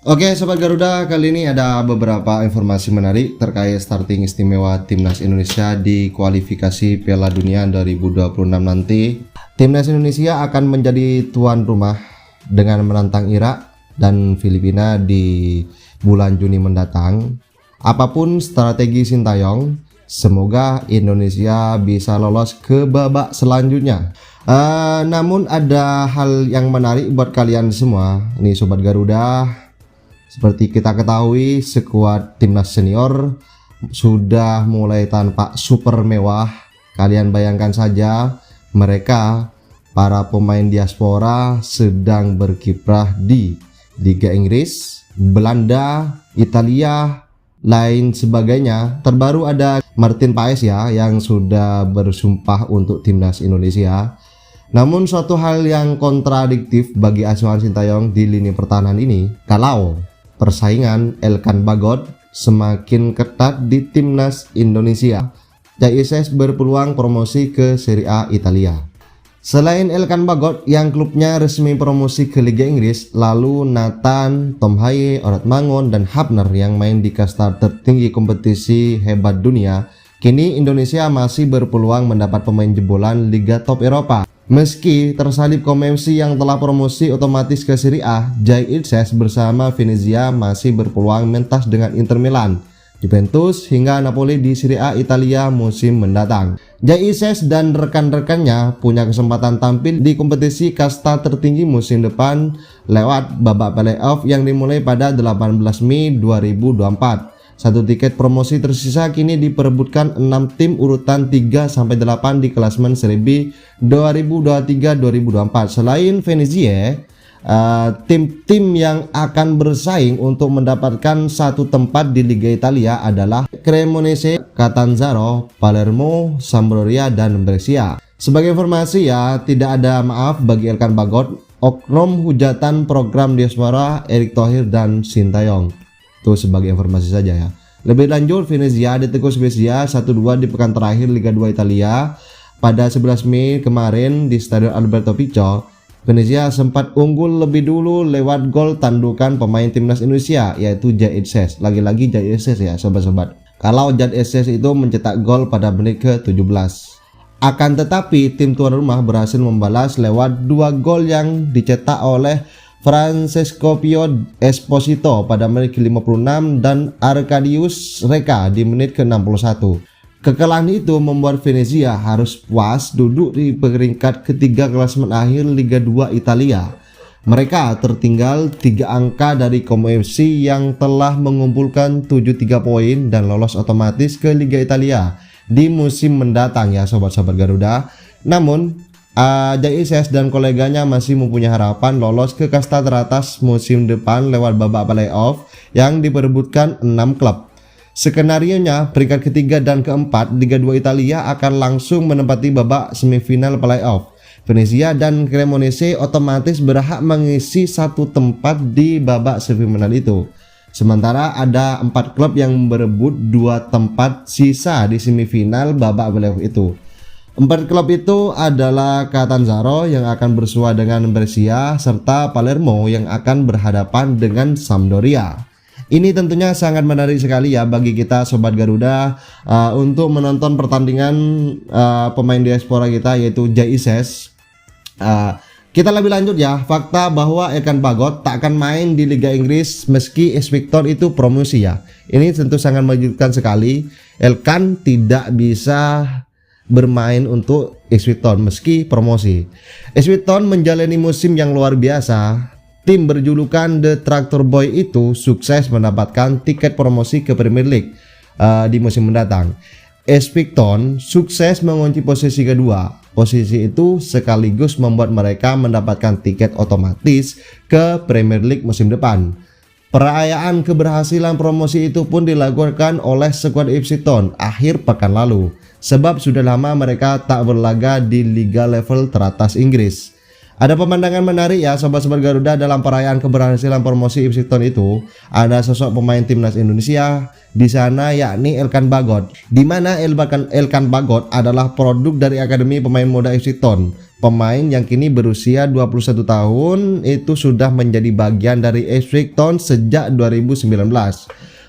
Oke Sobat Garuda, kali ini ada beberapa informasi menarik terkait starting istimewa Timnas Indonesia di kualifikasi Piala Dunia 2026 nanti. Timnas Indonesia akan menjadi tuan rumah dengan menantang Irak dan Filipina di bulan Juni mendatang. Apapun strategi Sintayong, semoga Indonesia bisa lolos ke babak selanjutnya. Namun ada hal yang menarik buat kalian semua nih Sobat Garuda. Seperti kita ketahui, skuad timnas senior sudah mulai tampak super mewah. Kalian bayangkan saja, mereka para pemain diaspora sedang berkiprah di Liga Inggris, Belanda, Italia, lain sebagainya. Terbaru ada Martin Paes ya, yang sudah bersumpah untuk timnas Indonesia. Namun suatu hal yang kontradiktif bagi asuhan Sintayong di lini pertahanan ini, kalau persaingan Elkan Bagot semakin ketat di timnas Indonesia, JISS berpeluang promosi ke Serie A Italia. Selain Elkan Bagot yang klubnya resmi promosi ke Liga Inggris, lalu Nathan, Tom Haye, Orat Mangun, dan Hapner yang main di kasta tertinggi kompetisi hebat dunia, kini Indonesia masih berpeluang mendapat pemain jebolan Liga Top Eropa. Meski tersalip Komemsi yang telah promosi otomatis ke Serie A, JISS bersama Venezia masih berpeluang mentas dengan Inter Milan, Juventus hingga Napoli di Serie A Italia musim mendatang. JISS dan rekan-rekannya punya kesempatan tampil di kompetisi kasta tertinggi musim depan lewat babak playoff yang dimulai pada 18 Mei 2024. Satu tiket promosi tersisa kini diperebutkan 6 tim urutan 3-8 di klasemen Serie B 2023-2024. Selain Venezia, tim-tim yang akan bersaing untuk mendapatkan satu tempat di Liga Italia adalah Cremonese, Catanzaro, Palermo, Sampdoria, dan Brescia. Sebagai informasi ya, tidak ada maaf bagi Elkan Bagot, oknum hujatan program diaspora Erick Thohir dan Sintayong. Itu sebagai informasi saja ya. Lebih lanjut, Venezia ditegur Spezia 1-2 di pekan terakhir Liga 2 Italia pada 11 Mei kemarin di Stadion Alberto Picco. Venezia sempat unggul lebih dulu lewat gol tandukan pemain timnas Indonesia yaitu JISS. Lagi-lagi JISS ya sobat-sobat. Kalau JISS itu mencetak gol pada menit ke-17. Akan tetapi tim tuan rumah berhasil membalas lewat 2 gol yang dicetak oleh Francesco Pio Esposito pada menit ke-56 dan Arkadiusz Reka di menit ke-61. Kekalahan itu membuat Venezia harus puas duduk di peringkat ketiga klasemen akhir Liga 2 Italia. Mereka tertinggal 3 angka dari Como FC yang telah mengumpulkan 73 poin dan lolos otomatis ke Liga Italia di musim mendatang ya sobat-sobat Garuda. Namun JISS dan koleganya masih mempunyai harapan lolos ke kasta teratas musim depan lewat babak playoff yang diperebutkan 6 klub. Skenarionya peringkat ketiga dan keempat Liga 2 Italia akan langsung menempati babak semifinal playoff. Venezia dan Cremonese otomatis berhak mengisi satu tempat di babak semifinal itu. Sementara ada 4 klub yang berebut 2 tempat sisa di semifinal babak playoff itu. 4 klub itu adalah Catanzaro yang akan bersua dengan Brescia serta Palermo yang akan berhadapan dengan Sampdoria. Ini tentunya sangat menarik sekali ya bagi kita sobat Garuda untuk menonton pertandingan pemain diaspora kita yaitu JISS. Kita lebih lanjut ya, fakta bahwa Elkan Bagot tak akan main di Liga Inggris meski Victor itu promosi ya. Ini tentu sangat mengejutkan sekali. Elkan tidak bisa bermain untuk Ipswich meski promosi. Ipswich menjalani musim yang luar biasa. Tim berjulukan The Tractor Boy itu sukses mendapatkan tiket promosi ke Premier League di musim mendatang. Ipswich sukses mengunci posisi kedua. Posisi itu sekaligus membuat mereka mendapatkan tiket otomatis ke Premier League musim depan. Perayaan keberhasilan promosi itu pun dilakukan oleh skuad Ipswich akhir pekan lalu. Sebab sudah lama mereka tak berlaga di liga level teratas Inggris. Ada pemandangan menarik ya sobat-sobat Garuda dalam perayaan keberhasilan promosi Ipswich Town itu. Ada sosok pemain timnas Indonesia di sana yakni Elkan Bagot. Di mana Elkan Bagot adalah produk dari Akademi Pemain Muda Ipswich Town. Pemain yang kini berusia 21 tahun itu sudah menjadi bagian dari Ipswich Town sejak 2019.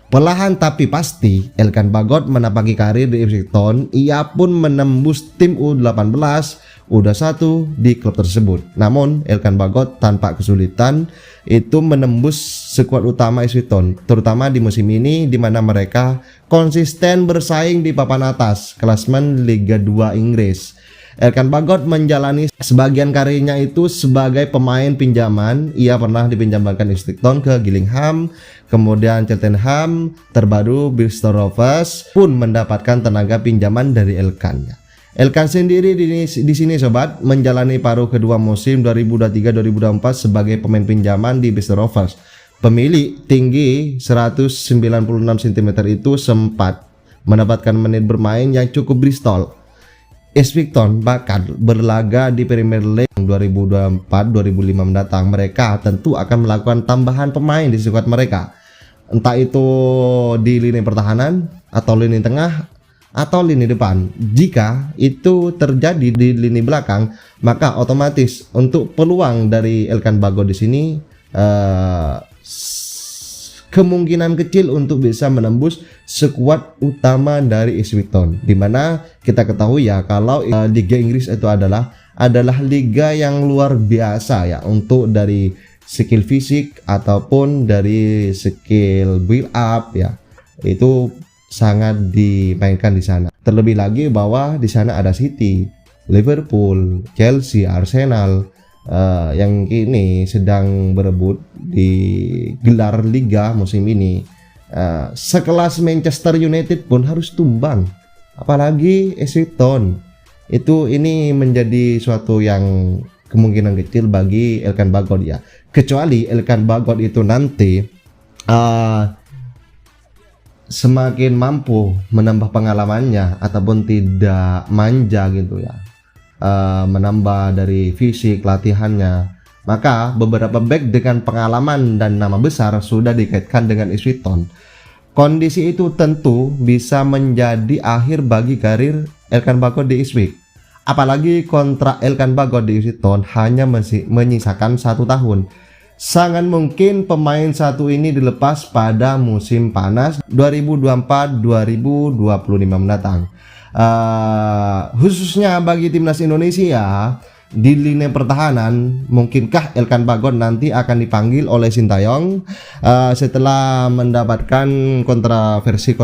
Perlahan tapi pasti Elkan Bagot menapaki karir di Ipswich Town. Ia pun menembus tim U18 U21 di klub tersebut. Namun Elkan Bagot tanpa kesulitan itu menembus skuad utama Ipswich Town, terutama di musim ini di mana mereka konsisten bersaing di papan atas klasemen Liga 2 Inggris. Elkan Bagot menjalani sebagian karirnya itu sebagai pemain pinjaman. Ia pernah dipinjamkan Ipswich Town ke Gillingham, kemudian Cheltenham, terbaru Bristol Rovers pun mendapatkan tenaga pinjaman dari Elkan. Elkan sendiri di sini sobat menjalani paruh kedua musim 2023-2024 sebagai pemain pinjaman di Bristol Rovers. Pemilik tinggi 196 cm itu sempat mendapatkan menit bermain yang cukup Bristol. Ipswich Town bahkan berlaga di Premier League 2024-2005 mendatang. Mereka tentu akan melakukan tambahan pemain di skuad mereka, entah itu di lini pertahanan atau lini tengah atau lini depan. Jika itu terjadi di lini belakang, maka otomatis untuk peluang dari Elkan Bagot di sini kemungkinan kecil untuk bisa menembus skuad utama dari Ipswich Town. Dimana kita ketahui ya kalau Liga Inggris itu adalah liga yang luar biasa ya untuk dari skill fisik ataupun dari skill build up ya, itu sangat dimainkan di sana. Terlebih lagi bahwa di sana ada City, Liverpool, Chelsea, Arsenal yang kini sedang berebut di gelar liga musim ini. Sekelas Manchester United pun harus tumbang, apalagi Ipswich Town. Ini menjadi suatu yang kemungkinan kecil bagi Elkan Bagot ya. Kecuali Elkan Bagot itu nanti semakin mampu menambah pengalamannya ataupun tidak manja gitu ya, menambah dari fisik latihannya, maka beberapa back dengan pengalaman dan nama besar sudah dikaitkan dengan Ipswich Town. Kondisi itu tentu bisa menjadi akhir bagi karir Elkan Bagot di Ipswich. Apalagi kontrak Elkan Bagot di Ipswich Town hanya menyisakan 1 tahun. Sangat mungkin pemain satu ini dilepas pada musim panas 2024-2025 mendatang. Khususnya bagi timnas Indonesia di lini pertahanan, mungkinkah Elkan Bagot nanti akan dipanggil oleh Sintayong setelah mendapatkan kontroversi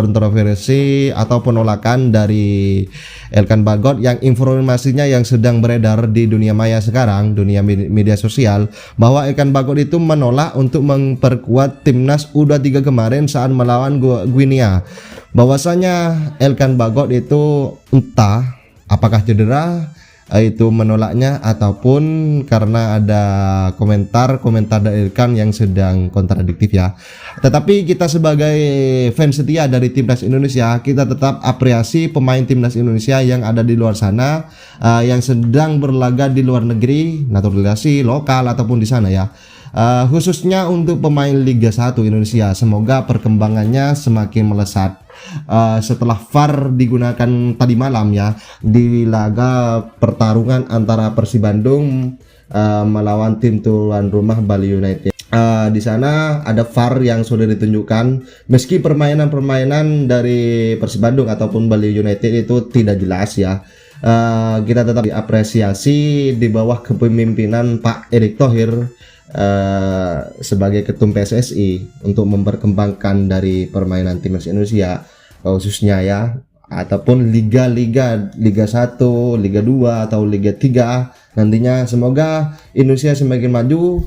atau penolakan dari Elkan Bagot yang informasinya yang sedang beredar di dunia maya sekarang, dunia media sosial, bahwa Elkan Bagot itu menolak untuk memperkuat timnas U23 kemarin saat melawan Guinea. Bahwasanya Elkan Bagot itu entah apakah cedera itu menolaknya ataupun karena ada komentar dari Elkan yang sedang kontradiktif ya. Tetapi kita sebagai fans setia dari timnas Indonesia, kita tetap apresiasi pemain timnas Indonesia yang ada di luar sana, yang sedang berlaga di luar negeri, naturalisasi lokal ataupun di sana ya. Khususnya untuk pemain Liga 1 Indonesia, semoga perkembangannya semakin melesat. Setelah VAR digunakan tadi malam ya di laga pertarungan antara Persib Bandung melawan tim tuan rumah Bali United. Di sana ada VAR yang sudah ditunjukkan, meski permainan dari Persib Bandung ataupun Bali United itu tidak jelas ya. Kita tetap diapresiasi di bawah kepemimpinan Pak Erick Thohir sebagai ketum PSSI untuk memperkembangkan dari permainan timnas Indonesia khususnya ya, ataupun Liga 1, Liga 2 atau Liga 3 nantinya. Semoga Indonesia semakin maju.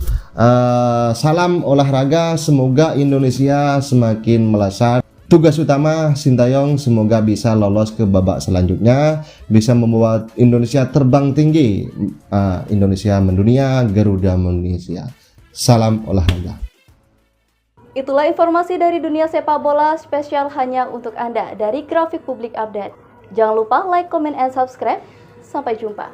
Salam olahraga, semoga Indonesia semakin melesat. Tugas utama Sintayong semoga bisa lolos ke babak selanjutnya, bisa membuat Indonesia terbang tinggi. Indonesia mendunia, Garuda Indonesia. Salam olahraga. Itulah informasi dari dunia sepak bola spesial hanya untuk Anda dari Grafik Publik Update. Jangan lupa like, comment, and subscribe. Sampai jumpa.